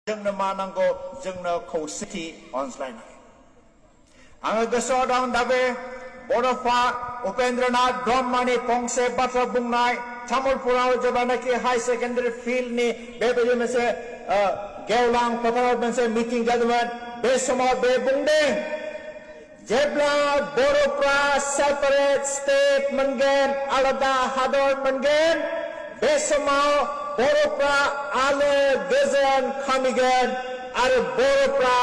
जोंनो मा नांगौ जोंनो खौसेथि अनज्लायनाय आङो गोसोआव दं दाबो बड'फा उपेन्द्रनाथ ब्रह्मनि फंसे बाथ्रा बुंनाय तामुलपुराव जेब्लानाखि हाई सेकेन्डारि फिल्डनि बेबायदि मोनसे गेवलां फोथाराव मोनसे मिटिं जादोंमोन बे समाव बे बुंदों जेब्ला बर'फ्रा सेपारेट स्टेट मोनगोन आलादा हादर मोनगोन बे समाव बर'फ्रा आलो गोजोन खामिगोन आरो बर'फ्रा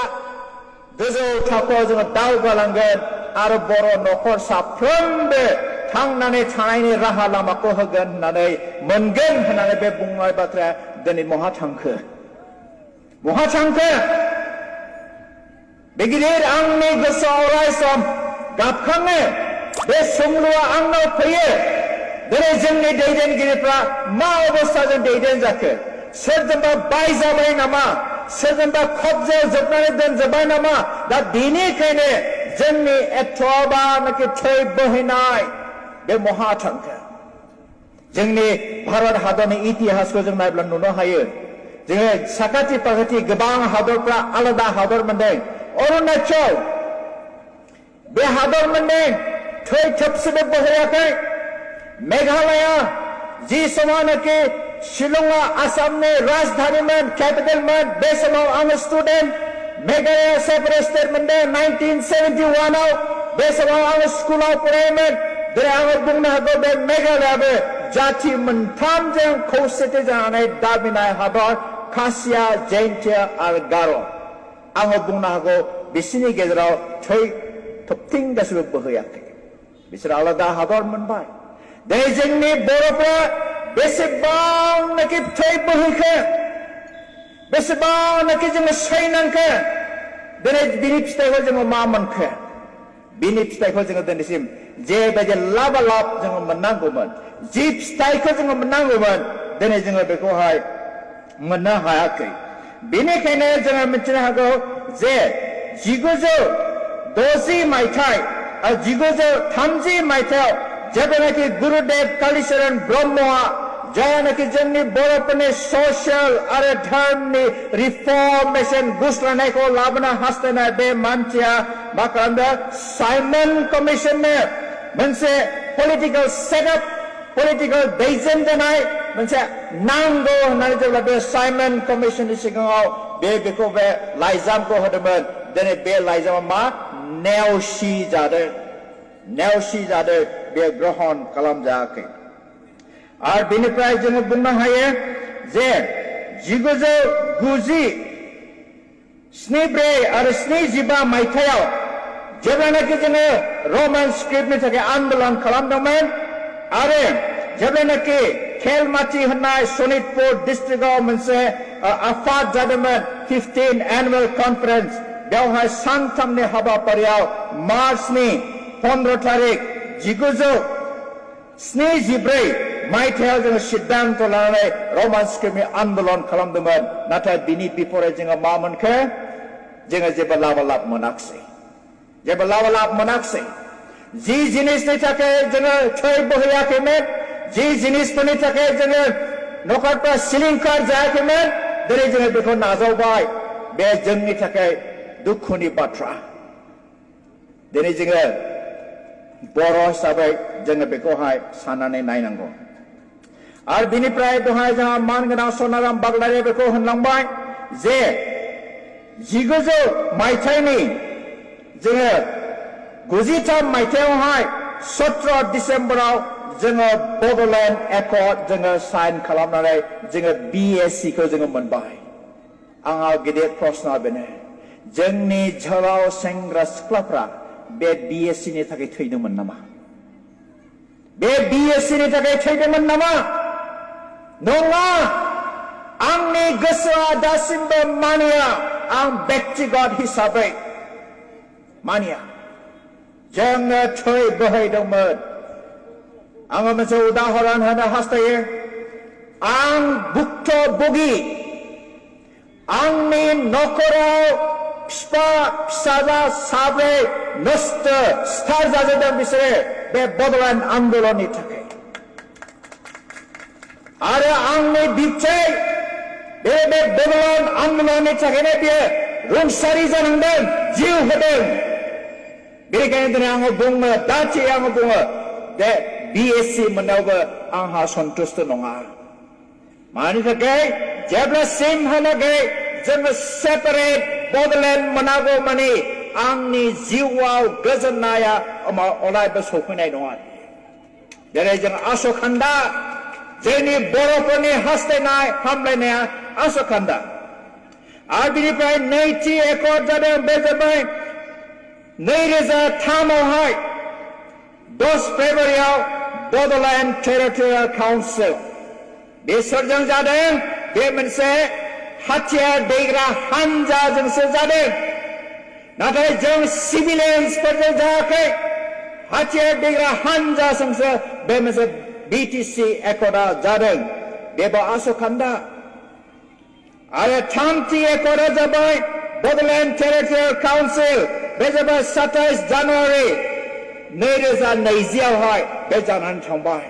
गोजौ थाखोआव जोङो दावगालांगोन आरो बर' न'खर साफ्रोमबो थांनानै थानायनि राहा लामाखौ होगोन होननानै मोनगोन होननानै बे बुंनाय बाथ्राया दिनै बहा थांखो बे गिदिर आंनि गोसोआव अरायसम गाबखाङो बे सोंलुआ आंनाव फैयो दिनै जोंनि दैदेनगिरिफ्रा मा अबस्थाजों दैदेन जाखो सोरजोंबा बायजाबाय नामा सोरजोंबा खबजायाव जोबनानै दोनजोब्बाय नामा दा बेनिखायनो जोंनि एथ'बानाखि थै बोहैनाय बे बहा थांखो जोंनि भारत हादरनि इतिहासखौ जों नायब्ला नुनो हायो जोङो साखाथि फाखाथि गोबां हादरफ्रा आलादा हादर मोनदों अरुणाचल बे हादर मोनदों थै थोबसेबो बोहैयाखै मेघालया जि समावनाखि शिलंआ आसामनि राजधानीमोन कैपिटलमोन बे समाव आङो स्टुडेन्ट मेघालया सेपारेट स्टेट मोनदों 1971 आव बे समाव आङो स्कुलाव फरायोमोन दिनै आङो बुंनो हागौ बे मेघालयाबो जाथि मोनथामजों खौसेथि जानानै दाबिनाय हादर खासिया जैन्तिया आरो गार' आङो बुंनो हागौ बिसोरनि गेजेराव थै थोबथिं गासिबो बोहैयाखै बिसोर आलादा हादर मोनबाय दिनै जोंनि बर'फ्रा बेसेबांनाखि थै बोहैखो बेसेबांनाखि जोङो सैनांखो दिनै बिनि फिथाइखौ जोङो मा मोनखो बिनि फिथाइखौ जोङो दिनैसिम जेबायदि लाबालाब जोङो मोननांगौमोन जि फिथाइखौ जोङो मोननांगौमोन दिनै जोङो बेखौहाय मोननो हायाखै बेनिखायनो जोङो मिथिनो हागौ जे 1960 मायथाइ आरो 1930 मायथाइयाव जेब्लानाखि गुरुदेव कालीचरण ब्रह्मआ जायनाखि जोंनि बर'फोरनि ससियेल आरो धर्मनि रिफर्मेशन गुस्लायनायखौ लाबोनो हास्थायनाय बे मानसिया मा खालामदों साइमन कमिसननो मोनसे पलिटिकेल सेटआप पलिटिकेल दैदेनजानाय मोनसे नांगौ होननानै जेब्ला बे साइमन कमिसननि सिगाङाव बेखौ बे लाइजामखौ होदोंमोन दिनै बे लाइजामा मा नेवसि जादों बे ग्रहण खालामजायाखै आरो बेनिफ्राय जोङो बुंनो हायो जे 1994 आरो 75 मायथाइयाव जेब्लानाखि जोङो रमान स्क्रिप्टनि थाखाय आन्दोलन खालामदोंमोन आरो जेब्लानाखि खेलमाथि होननाय सनितपुर डिस्ट्रिक्टआव मोनसे आफाद जादोंमोन 15th एनुअल कनफारेन्स बेवहाय सानथामनि हाबाफारियाव मार्चनि 15 तारिख 1974 मायथाइयाव जोङो सिद्धान्त लानानै रमान स्क्रिप्टनि आन्दोलन खालामदोंमोन नाथाय बिनि बिपरीत जोङो मा मोनखो जोङो जेबो लाबालाब मोनाखिसै जि जिनिसनि थाखाय जोङो थै बोहैयाखैमोन जि जिनिसफोरनि थाखाय जोङो न'खरफ्रा सिलिंखार जायाखैमोन दिनै जोङो बेखौ नाजावबाय बे जोंनि थाखाय दुखुनि बाथ्रा दिनै जोङो बर' हिसाबै जोङो बेखौहाय साननानै नायनांगौ आरो बिनिफ्राय दहाय जोंहा मानगोनां सनाराम बागलारिया बेखौ होनलांबाय जे 1900 मायथाइनि जोङो 93 मायथाइयावहाय 17 डिसेम्बराव जोङो बड'लेण्ड एकर्ड जोङो साइन खालामनानै जोङो BSc खौ जोङो मोनबाय आंहा गिदिर प्रश्नआ बेनो जोंनि जोहोलाव सेंग्रा सिख्लाफ्रा बे BSc नि थाखाय थैदोंमोन नामा बे BSc नि थाखाय थैदोंमोन नामा नङा आंनि गोसोआ दासिमबो मानिया आं व्यक्तिगत हिसाबै मानिया जोङो थै बोहैदोंमोन आङो मोनसे उदाहरन होनो हास्थायो आं भुक्तभोगि आंनि न'खराव फिफा फिसाजा साब्रै नष्ट सिथार जाजोबदों बिसोरो बे बड'लेण्ड आन्दोलननि थाखाय आरो आंनि बिबथै बे बड'लेण्ड आन्दलननि थाखायनो बियो रुंसारि जानांदों जिउ होदों बेनिखायनो दिनै आङो बुङो दाथि आङो बुङो दे BSc मोननायावबो आंहा सन्तुष्ट नङा मानि थाखाय जेब्लासिमहालागै जोङो सेपारेट बड'लेण्ड मोनागौ मानि आंनि जिउआव गोजोननाया अरायबो सफैनाय नङा जेरै जों आसखान्दा जोंनि बर'फोरनि हास्थायनाय हामलायनाया आसखान्दा आरो बिनिफ्राय नैथि एकर्ड जादों बे जाबाय 2003आवहाय 10 फेब्रुवारियाव बड'लेण्ड टेरिटरियेल काउन्सिल बेसोरजों जादों बे मोनसे हाथियार दैग्रा हानजाजोंसो जादों नाथाय जों सिभिलियन्सफोरजों जायाखै हाथियार दैग्रा हानजाजोंसो बे मोनसे BTC एकर्डआ जादों बेबो आसखान्दा आरो थामथि एकर्डआ जाबाय बड'लेण्ड टेरिटरियेल काउन्सिल बे जाबाय 27 जानुवारि 2020आवहाय बे जानानै थांबाय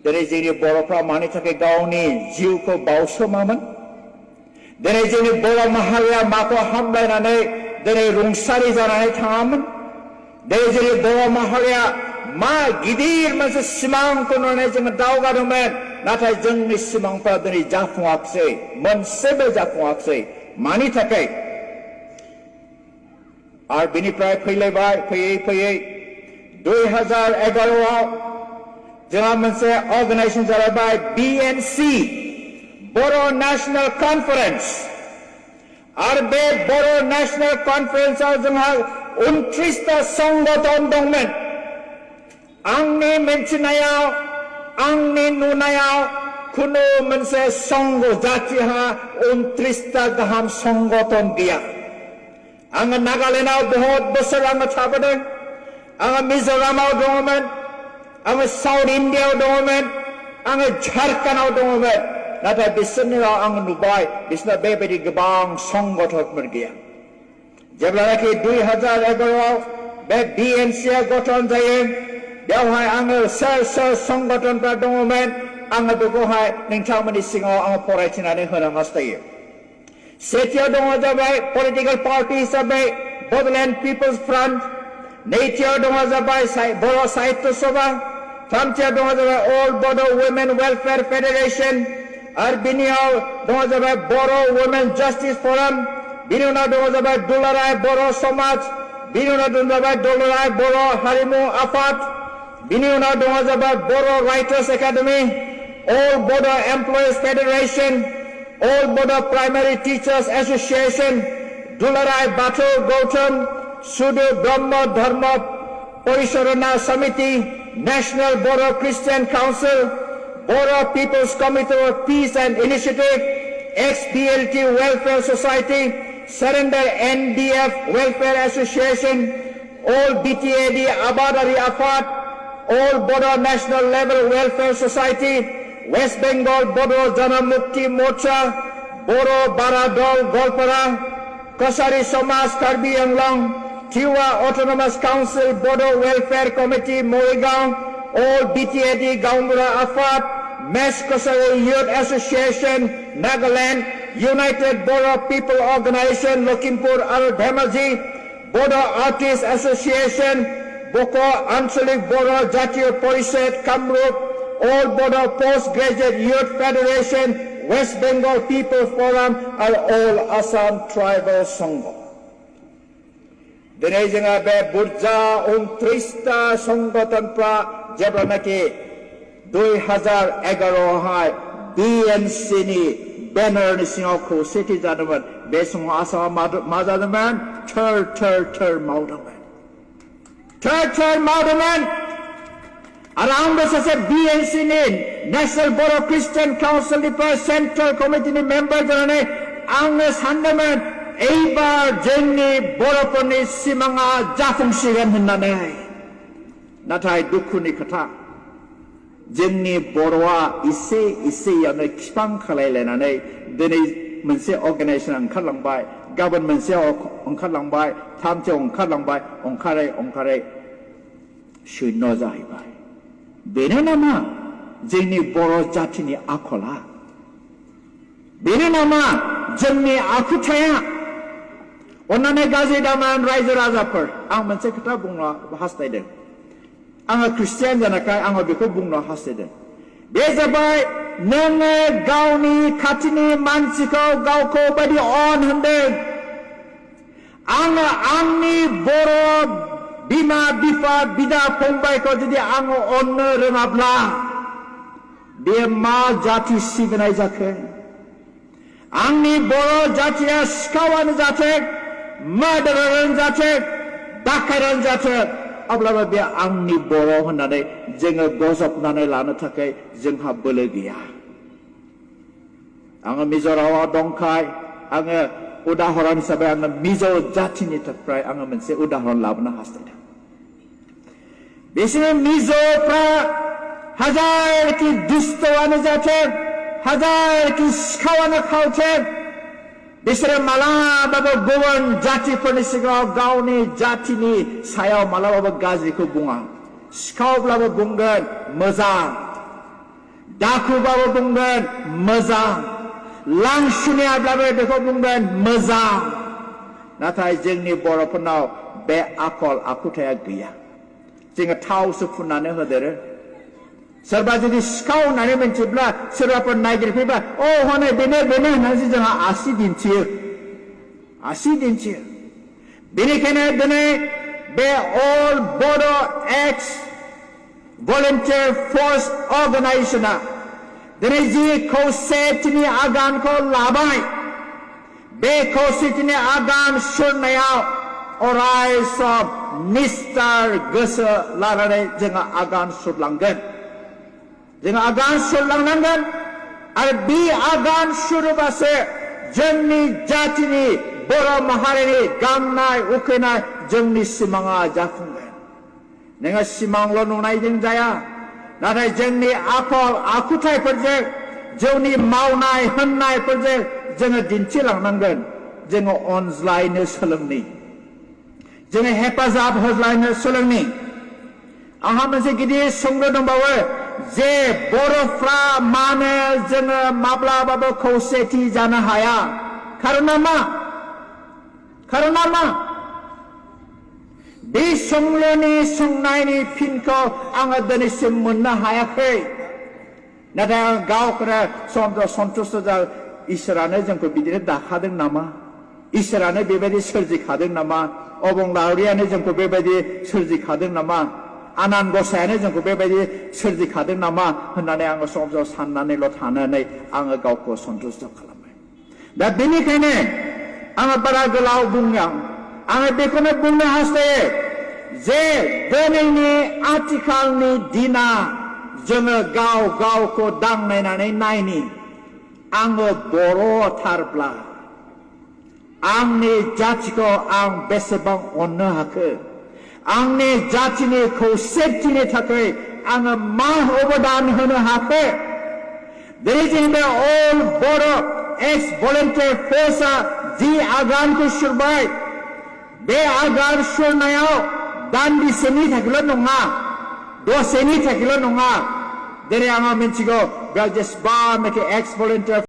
दिनै जोंनि बर'फ्रा मानि थाखाय गावनि जिउखौ बावसोमामोन दिनै जोंनि बर' माहारिया माखौ हामलायनानै दिनै रुंसारि जानानै थाङामोन दिनै जोंनि बर' माहारिया मा गिदिर मोनसे सिमांखौ नुनानै जोङो दावगादोंमोन नाथाय जोंनि सिमांफ्रा दिनै जाफुङाखिसै मोनसेबो जाफुङाखिसै मानि थाखाय आरो बिनिफ्राय फैलायबाय फैयै 2011आव जोंहा मोनसे अर्गानाइजेसन जालायबाय BNC बर' नेशनेल कनफारेन्स आरो बे बर' नेशनेल कनफारेन्सआव जोंहा 29टा संगठन दंमोन आंनि मिन्थिनायाव आंनि नुनायाव खुनु मोनसे संघ जातिहा 29टा गाहाम संगठन गैया आङो नागालेण्डआव बहुत बोसोर आङो थाबोदों आङो मिज'रामाव दङमोन आङो साउथ इण्डियायाव दङमोन आङो झारखन्डआव दङमोन नाथाय बिसोरनियाव आङो नुबाय बिसोरना बेबायदि गोबां संगठनफोर गैया जेब्लानाखि 2011आव बे BNCआ गठन जायो बेवहाय आङो सोर संगठनफ्रा दङमोन आङो बेखौहाय नोंथांमोननि सिगाङाव आङो फरायथिनानै होनो हास्थायो सेथियाव दङ जाबाय पलिटिकेल पार्टी हिसाबै बड'लेण्ड पिपल्स फ्रन्ट नैथियाव दङ जाबाय बर' साहित्य सभा थामथियाव दङ जाबाय अल बड' वुमेन वेलफेयार फेडारेसन आरो बिनियाव दङ जाबाय बर' वुमेन जास्टिस फराम बिनि उनाव दङ जाबाय दुलाराय बर' समाज बिनि उनाव दङ जाबाय दुलाराय बर' हारिमु आफाद बिनि उनाव दङ जाबाय बर' राइटार्स एकाडेमि अल बड' एमप्लयिज फेडारेसन अल बड' प्राइमारि टिचार्स एसोसिएशन दुलाराय बाथौ Gautam सुदु Brahma Dharma Parichalana Samiti national Boro' Christian council Boro' people's committee for peace and initiative XBLT welfare society surrender NDF welfare association अल BTAD आबादारि आफाद अल Bodo' national labour welfare society West Bengal Bodo' Janamukti मोर्चा बर' बारा दल गलपारा कसारी समाज Karbi Anglong Tiwa Autonomous Council Bodo Welfare Committee Morigaon All BTAD Gaumura Afat Mesh Kosari Youth Association Nagaland United Bodo People Organization Lokhimpur Al Dhemaji Bodo Artists Association Boko Anchalik Bodo Jatiyo Porishad Kamrup All Bodo Postgraduate Youth Federation West Bengal People Forum and All Assam Tribal Sangha दिनै जोंहा बे बुरजा 29टा संगठनफ्रा जेब्लानाखि 2011आवहाय BNCनि बेनारनि सिङाव खौसेथि जादोंमोन बे समाव आसामाव मा जादोंमोन थर मावदोंमोन आरो आंबो सासे BNCनि नेशनेल बर' क्रिस्टियान काउन्सिलनिफ्राय सेन्ट्रेल कमिटिनि मेम्बार जानानै आङो सानदोंमोन এইবার जोंनि बर'फोरनि सिमाङा जाफुंसिगोन होननानै नाथाय दुखुनि खोथा जोंनि बर'आ इसेयावनो खिफां खालायलायनानै दिनै मोनसे अर्गानाइजेसन ओंखारलांबाय गाबोन मोनसे ओंखारलांबाय थामथियाव ओंखारलांबाय ओंखारै शून्य जाहैबाय बेनो नामा जोंनि बर' जातिनि आखला बेनि नामा जोंनि आखुथाया अन्नानै गाज्रि दामान रायजो राजाफोर आं मोनसे खोथा बुंनो हास्थायदों आङो ख्रिस्टियान जानायखाय आङो बेखौ बुंनो हास्थायदों बे जाबाय नोङो गावनि खाथिनि मानसिखौ गावखौ बायदि अन होनदों आङो आंनि बर' बिमा बिफा बिदा फंबायखौ जुदि आङो अननो रोङाब्ला बे मा जाति सिबिनाय जाखो आंनि बर' जातिया सिखावानो जाथों मार्डारानो जाथों दाखारानो जाथों अब्लाबो बे आंनि बर' होननानै जोङो बजबनानै लानो थाखाय जोंहा बोलो गैया आङो मिज'रामाव दंखाय आङो उदाहरन हिसाबै आङो मिज' जातिनि थाखाय आङो मोनसे उदाहरन लाबोनो हास्थायदों बिसोर मिज'फ्रा हाजारखि दुस्थआनो जाथों हाजारखि सिखावानो खावथों बिसोरो मालाबाबो गुबुन जातिफोरनि सिगाङाव गावनि जातिनि सायाव मालाबाबो गाज्रिखौ बुङा सिखावब्लाबो बुंगोन मोजां दाखुबाबो बुंगोन मोजां लांसुनियाब्लाबो बेखौ बुंगोन मोजां नाथाय जोंनि बर'फोरनाव बे आखल आखुथाया गैया जोङो थावसो फुननानै होदेरो सोरबा जुदि सिखाव होननानै मिथिब्ला सोरबाफोर नायगिरफैबा हनै बेनो होननानैसो जोंहा आसि दिन्थियो बेनिखायनो दिनै बे अल बड' एक्स भलेन्टियार फर्स अर्गानाइजेशना दिनै जि खौसेथिनि आगानखौ लाबाय बे खौसेथिनि आगान सुरनायाव अराय सम निस्थार गोसो लानानै जोङो आगान सुरलांगोन जोङो आगान सुरलांनांगोन आरो बे आगान सुरोबासो जोंनि जातिनि बर' माहारिनि गांनाय उखैनाय जोंनि सिमाङा जाफुंगोन नोङो सिमांल' नुनायजों जाया नाथाय जोंनि आखल आखुथायफोरजों जोंनि मावनाय होननायफोरजों जोङो दिन्थिलांनांगोन जोङो अनज्लायनो सोलोंनि जोङो हेफाजाब होलायनो सोलोंनि आंहा मोनसे गिदिर सोंलु दंबावो जे बर'फ्रा मानो जोङो माब्लाबाबो खौसेथि जानो हाया खारना मा बे सोंलुनि सोंनायनि फिनखौ आङो दिनैसिम मोननो हायाखै नाथाय आं गावखौनो सन्थुष्ट जा इसोरानो जोंखौ बिदिनो दाखादों नामा इसोरानो बेबायदि सोरजिखादों नामा अबंलावरियानो जोंखौ बेबायदि सोरजिखादों नामा आनान गसायानो जोंखौ बेबायदि सोरजिखादों नामा होननानै आङो सम साननानैल' थानानै आङो गावखौ सन्थुष्ट खालामबाय दा बेनिखायनो आङो बारा गोलाव बुंनो आङो बेखौनो बुंनो हास्थायो जे दिनैनि आथिखालनि दिना जोङो गावखौ दांनायनानै नायनि आङो बर'थारब्ला आंनि जातिखौ आं बेसेबां अननो हाखो आंनि जातिनि खौसेथिनि थाखाय आङो मा अबदान होनो हाखो दिनै जोंनि बे अल बर' एक्स भलेन्टियार फर्सआ जि आगानखौ सुरबाय बे आगान सुरनायाव दान्दिसेनि थाखायल' नङा दसेनि थाखायल' नङा दिनै आङो मिथिगौ बेयाव जेसेबांनाखि एक्स भलेन्टियार